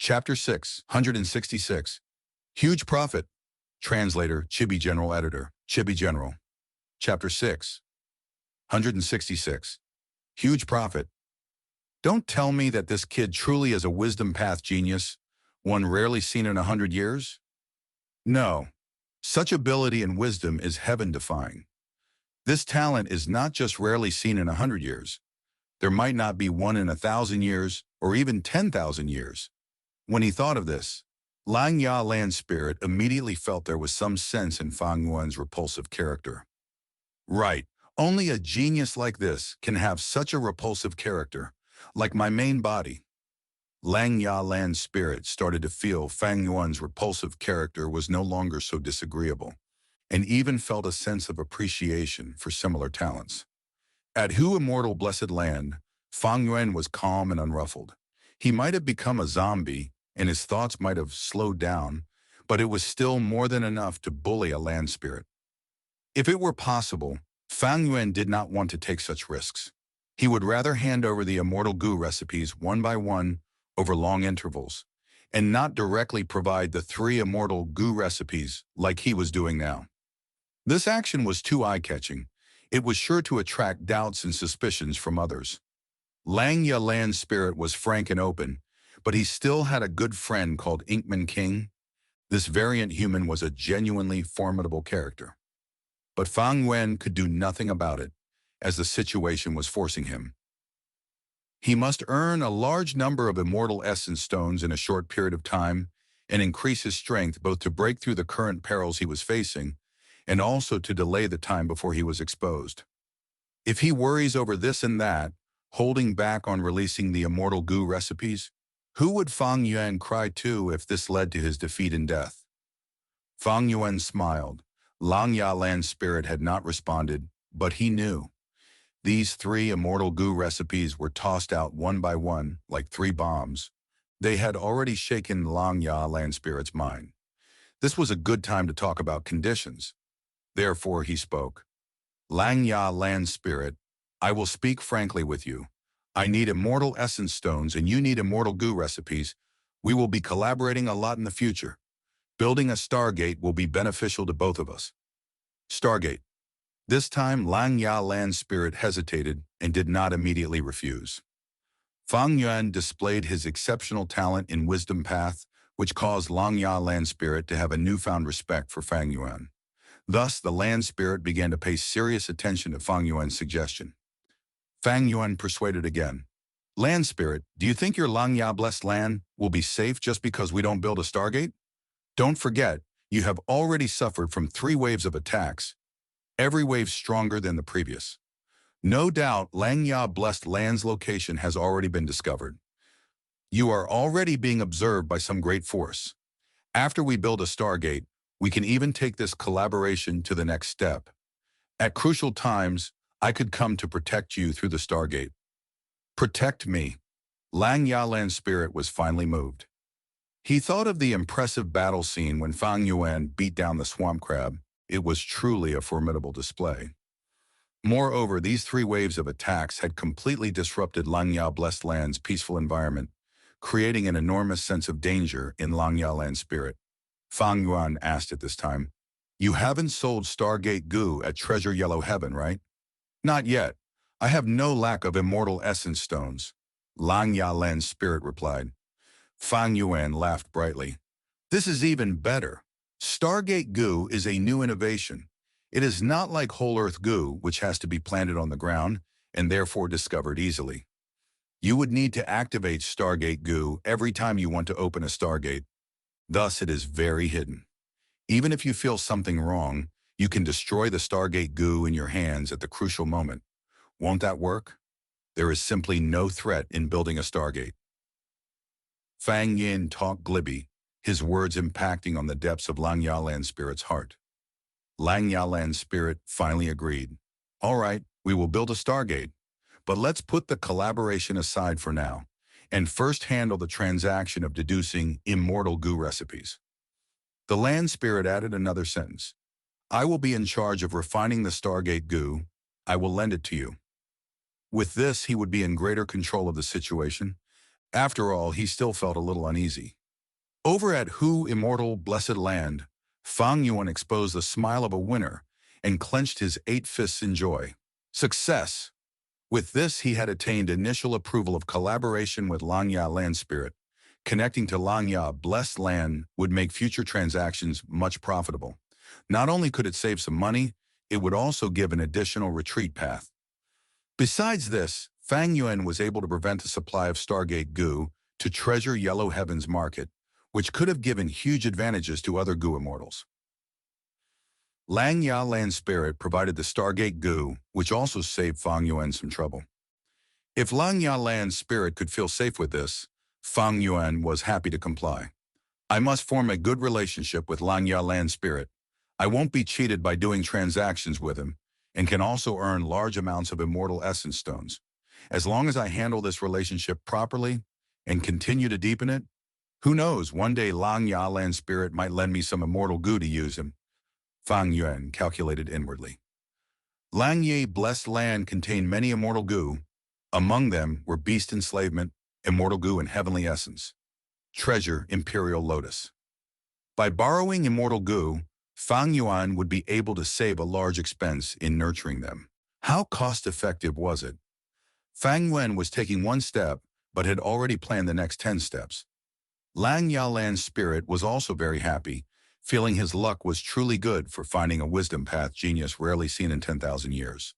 Chapter 6, 166. Huge Profit. Translator, Chibi General Editor, Chibi General. Chapter 6, 166. Huge Profit. Don't tell me that this kid truly is a wisdom path genius, one rarely seen in 100 years? No. Such ability and wisdom is heaven-defying. This talent is not just rarely seen in 100 years. There might not be one in 1,000 years, or even 10,000 years. When he thought of this, Lang Ya Land Spirit immediately felt there was some sense in Fang Yuan's repulsive character. Right, only a genius like this can have such a repulsive character, like my main body. Lang Ya Land Spirit started to feel Fang Yuan's repulsive character was no longer so disagreeable, and even felt a sense of appreciation for similar talents. At Hu Immortal Blessed Land, Fang Yuan was calm and unruffled. He might have become a zombie, and his thoughts might have slowed down, but it was still more than enough to bully a land spirit. If it were possible, Fang Yuan did not want to take such risks. He would rather hand over the immortal goo recipes one by one over long intervals, and not directly provide the 3 immortal goo recipes like he was doing now. This action was too eye-catching. It was sure to attract doubts and suspicions from others. Lang Ya Land Spirit was frank and open, but he still had a good friend called Inkman King. This variant human was a genuinely formidable character. But Fang Yuan could do nothing about it, as the situation was forcing him. He must earn a large number of immortal essence stones in a short period of time and increase his strength both to break through the current perils he was facing and also to delay the time before he was exposed. If he worries over this and that, holding back on releasing the immortal goo recipes, who would Fang Yuan cry to if this led to his defeat and death? Fang Yuan smiled. Lang Ya Land Spirit had not responded, but he knew. These 3 immortal goo recipes were tossed out one by one, like 3 bombs. They had already shaken Lang Ya Land Spirit's mind. This was a good time to talk about conditions. Therefore he spoke. Lang Ya Land Spirit, I will speak frankly with you. I need immortal essence stones and you need immortal goo recipes. We will be collaborating a lot in the future. Building a Stargate will be beneficial to both of us. Stargate. This time Lang Ya Land Spirit hesitated and did not immediately refuse. Fang Yuan displayed his exceptional talent in Wisdom Path, which caused Lang Ya Land Spirit to have a newfound respect for Fang Yuan. Thus, the Land Spirit began to pay serious attention to Fang Yuan's suggestion. Fang Yuan persuaded again. Land Spirit, do you think your Lang Ya Blessed Land will be safe just because we don't build a Stargate? Don't forget, you have already suffered from 3 waves of attacks, every wave stronger than the previous. No doubt, Lang Ya Blessed Land's location has already been discovered. You are already being observed by some great force. After we build a Stargate, we can even take this collaboration to the next step. At crucial times, I could come to protect you through the Stargate. Protect me. Lang Ya Land Spirit was finally moved. He thought of the impressive battle scene when Fang Yuan beat down the swamp crab. It was truly a formidable display. Moreover, these 3 waves of attacks had completely disrupted Lang Ya Blessed Land's peaceful environment, creating an enormous sense of danger in Lang Ya Land Spirit. Fang Yuan asked at this time, You haven't sold Stargate goo at Treasure Yellow Heaven, right? Not yet. I have no lack of immortal essence stones. Lang Ya Land Spirit replied. Fang Yuan laughed brightly. This is even better. Stargate goo is a new innovation. It is not like whole earth goo, which has to be planted on the ground and therefore discovered easily. You would need to activate Stargate goo every time you want to open a Stargate. Thus, it is very hidden. Even if you feel something wrong, you can destroy the Stargate goo in your hands at the crucial moment. Won't that work? There is simply no threat in building a Stargate. Fang Yin talked glibly, his words impacting on the depths of Lang Ya Land Spirit's heart. Lang Ya Land Spirit finally agreed. All right, we will build a Stargate, but let's put the collaboration aside for now, and first handle the transaction of deducing immortal goo recipes. The Land Spirit added another sentence. I will be in charge of refining the Stargate goo. I will lend it to you. With this, he would be in greater control of the situation, After all, he still felt a little uneasy. Over at Hu Immortal Blessed Land, Fang Yuan exposed the smile of a winner and clenched his 8 fists in joy. Success! With this, he had attained initial approval of collaboration with Langya Land Spirit. Connecting to Langya Blessed Land would make future transactions much profitable. Not only could it save some money, it would also give an additional retreat path. Besides this, Fang Yuan was able to prevent a supply of Stargate goo to Treasure Yellow Heaven's market, which could have given huge advantages to other goo immortals. Lang Ya Land Spirit provided the Stargate goo, which also saved Fang Yuan some trouble. If Lang Ya Land Spirit could feel safe with this, Fang Yuan was happy to comply. I must form a good relationship with Lang Ya Land Spirit. I won't be cheated by doing transactions with him, and can also earn large amounts of immortal essence stones. As long as I handle this relationship properly and continue to deepen it, who knows, one day Lang Ya Land Spirit might lend me some immortal goo to use him. Fang Yuan calculated inwardly. Lang Ye Blessed Land contained many immortal goo. Among them were Beast Enslavement, Immortal Goo and Heavenly Essence. Treasure Imperial Lotus. By borrowing immortal goo, Fang Yuan would be able to save a large expense in nurturing them. How cost-effective was it? Fang Yuan was taking one step, but had already planned the next 10 steps. Lang Ya Land Spirit was also very happy, feeling his luck was truly good for finding a wisdom path genius rarely seen in 10,000 years.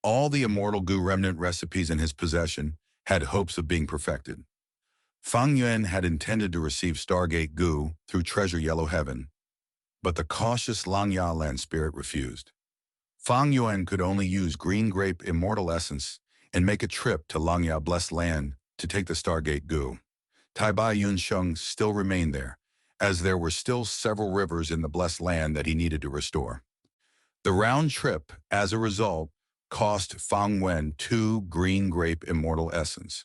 All the immortal goo remnant recipes in his possession had hopes of being perfected. Fang Yuan had intended to receive Stargate goo through Treasure Yellow Heaven, but the cautious Lang Ya Land Spirit refused. Fang Yuan could only use Green Grape Immortal Essence and make a trip to Lang Ya Blessed Land to take the Stargate goo. Tai Bai Yun Sheng still remained there, as there were still several rivers in the Blessed Land that he needed to restore. The round trip, as a result, cost Fang Yuan 2 Green Grape Immortal Essence.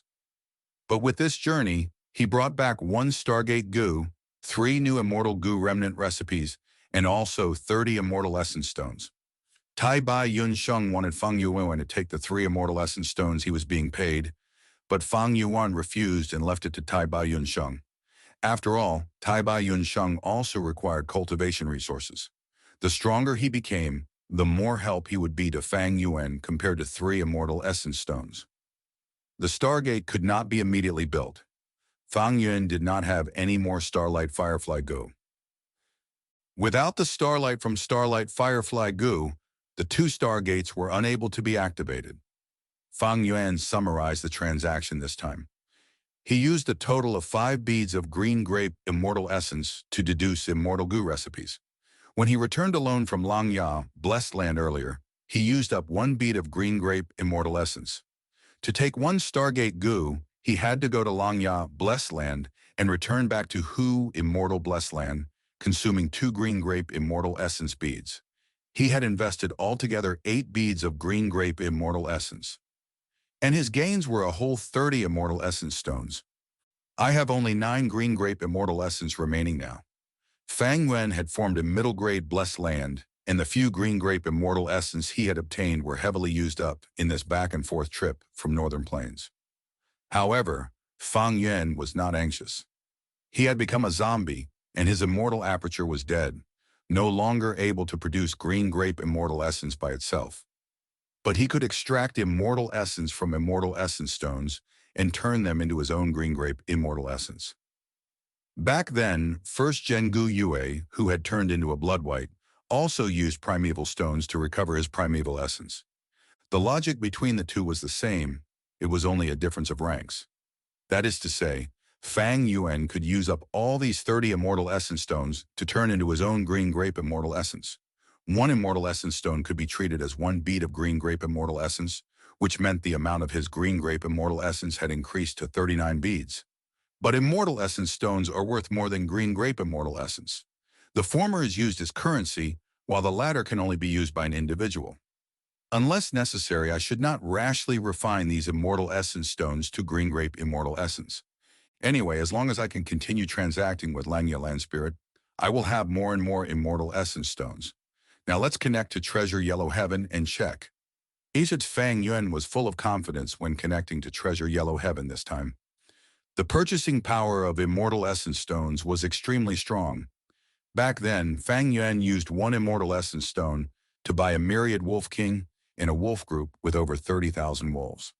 But with this journey, he brought back 1 Stargate goo, 3 new Immortal Goo remnant recipes, and also 30 Immortal Essence Stones. Tai Bai Yun Sheng wanted Fang Yuan to take the 3 Immortal Essence Stones he was being paid, but Fang Yuan refused and left it to Tai Bai Yun Sheng. After all, Tai Bai Yun Sheng also required cultivation resources. The stronger he became, the more help he would be to Fang Yuan compared to 3 Immortal Essence Stones. The Stargate could not be immediately built. Fang Yuan did not have any more Starlight Firefly goo. Without the Starlight from Starlight Firefly goo, the 2 Stargates were unable to be activated. Fang Yuan summarized the transaction this time. He used a total of 5 beads of Green Grape Immortal Essence to deduce immortal goo recipes. When he returned alone from Lang Ya Blessed Land earlier, he used up 1 bead of Green Grape Immortal Essence. To take 1 Stargate goo, he had to go to Lang Ya Blessed Land and return back to Hu Immortal Blessed Land, consuming 2 Green Grape Immortal Essence beads. He had invested altogether 8 beads of Green Grape Immortal Essence. And his gains were a whole 30 Immortal Essence Stones. I have only 9 Green Grape Immortal Essence remaining now. Fang Yuan had formed a middle-grade Blessed Land, and the few Green Grape Immortal Essence he had obtained were heavily used up in this back-and-forth trip from Northern Plains. However, Fang Yuan was not anxious. He had become a zombie, and his immortal aperture was dead, no longer able to produce Green Grape Immortal Essence by itself. But he could extract Immortal Essence from Immortal Essence Stones and turn them into his own Green Grape Immortal Essence. Back then, first Gen Gu Yue, who had turned into a Blood White, also used Primeval Stones to recover his Primeval Essence. The logic between the two was the same, it was only a difference of ranks. That is to say, Fang Yuan could use up all these 30 Immortal Essence Stones to turn into his own Green Grape Immortal Essence. 1 Immortal Essence Stone could be treated as 1 bead of Green Grape Immortal Essence, which meant the amount of his Green Grape Immortal Essence had increased to 39 beads. But Immortal Essence Stones are worth more than Green Grape Immortal Essence. The former is used as currency, while the latter can only be used by an individual. Unless necessary, I should not rashly refine these Immortal Essence Stones to Green Grape Immortal Essence. Anyway, as long as I can continue transacting with Langya Land Spirit, I will have more and more Immortal Essence Stones. Now let's connect to Treasure Yellow Heaven and check. Agent Fang Yuan was full of confidence when connecting to Treasure Yellow Heaven this time. The purchasing power of immortal essence stones was extremely strong. Back then, Fang Yuan used one immortal essence stone to buy a myriad wolf king and a wolf group with over 30,000 wolves.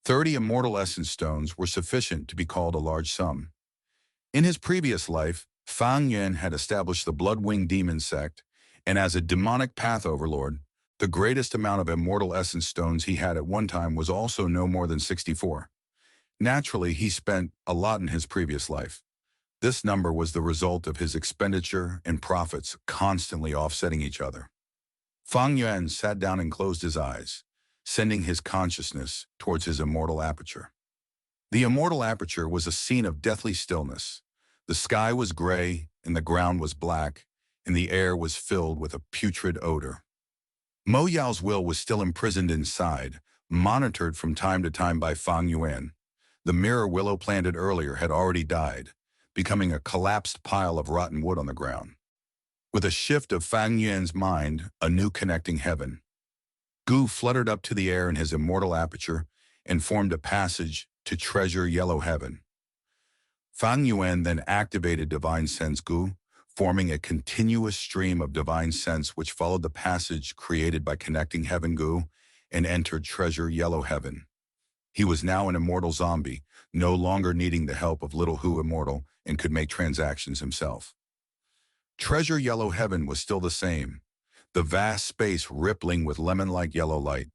30 immortal essence stones were sufficient to be called a large sum. In his previous life, Fang Yuan had established the Blood-Winged Demon sect, and as a demonic path overlord, the greatest amount of immortal essence stones he had at one time was also no more than 64. Naturally, he spent a lot in his previous life. This number was the result of his expenditure and profits constantly offsetting each other. Fang Yuan sat down and closed his eyes, sending his consciousness towards his immortal aperture. The immortal aperture was a scene of deathly stillness. The sky was gray, and the ground was black, and the air was filled with a putrid odor. Mo Yao's will was still imprisoned inside, monitored from time to time by Fang Yuan. The mirror willow planted earlier had already died, becoming a collapsed pile of rotten wood on the ground. With a shift of Fang Yuan's mind, a new connecting heaven. Gu fluttered up to the air in his immortal aperture and formed a passage to treasure yellow heaven. Fang Yuan then activated divine sense Gu, forming a continuous stream of divine sense which followed the passage created by connecting heaven Gu and entered treasure yellow heaven. He was now an immortal zombie, no longer needing the help of little Hu immortal, and could make transactions himself. Treasure yellow heaven was still the same, the vast space rippling with lemon-like yellow light.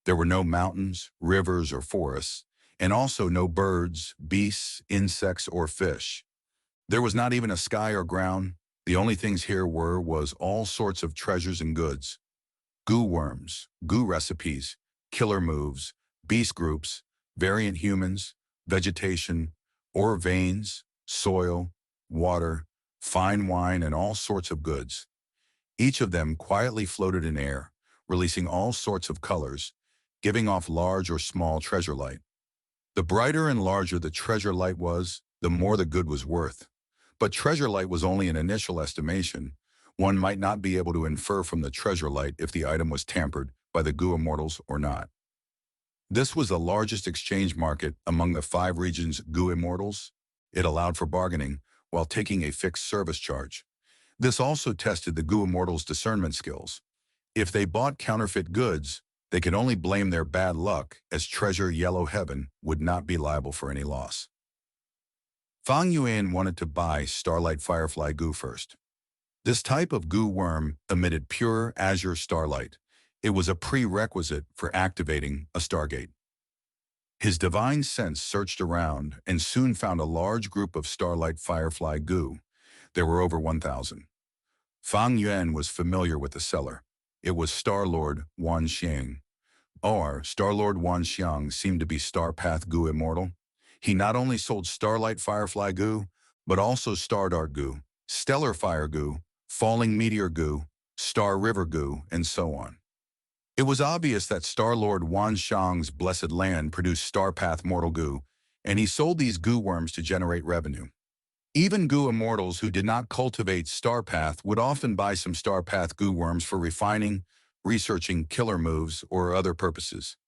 There were no mountains, rivers, or forests, and also no birds, beasts, insects, or fish. There was not even a sky or ground. The only things here was all sorts of treasures and goods. Goo worms, goo recipes, killer moves, beast groups, variant humans, vegetation, ore veins, soil, water, fine wine, and all sorts of goods. Each of them quietly floated in air, releasing all sorts of colors, giving off large or small treasure light. The brighter and larger the treasure light was, the more the good was worth. But treasure light was only an initial estimation. One might not be able to infer from the treasure light if the item was tampered by the Gu Immortals or not. This was the largest exchange market among the 5 regions' Gu Immortals. It allowed for bargaining while taking a fixed service charge. This also tested the Gu Immortals' discernment skills. If they bought counterfeit goods, they could only blame their bad luck, as treasure yellow heaven would not be liable for any loss. Fang Yuan wanted to buy Starlight Firefly Gu first. This type of Gu worm emitted pure azure starlight. It was a prerequisite for activating a Stargate. His divine sense searched around and soon found a large group of Starlight Firefly Gu. There were over 1,000. Fang Yuan was familiar with the seller. It was Star-Lord Wan Xiang. Star-Lord Wan Xiang seemed to be Star Path Gu Immortal. He not only sold Starlight Firefly Gu, but also Star Dart Gu, Stellar Fire Gu, Falling Meteor Gu, Star River Gu, and so on. It was obvious that Star-Lord Wan Xiang's blessed land produced Star Path Mortal Gu, and he sold these Gu worms to generate revenue. Even Gu Immortals who did not cultivate Star Path would often buy some Star Path Gu worms for refining, researching killer moves, or other purposes.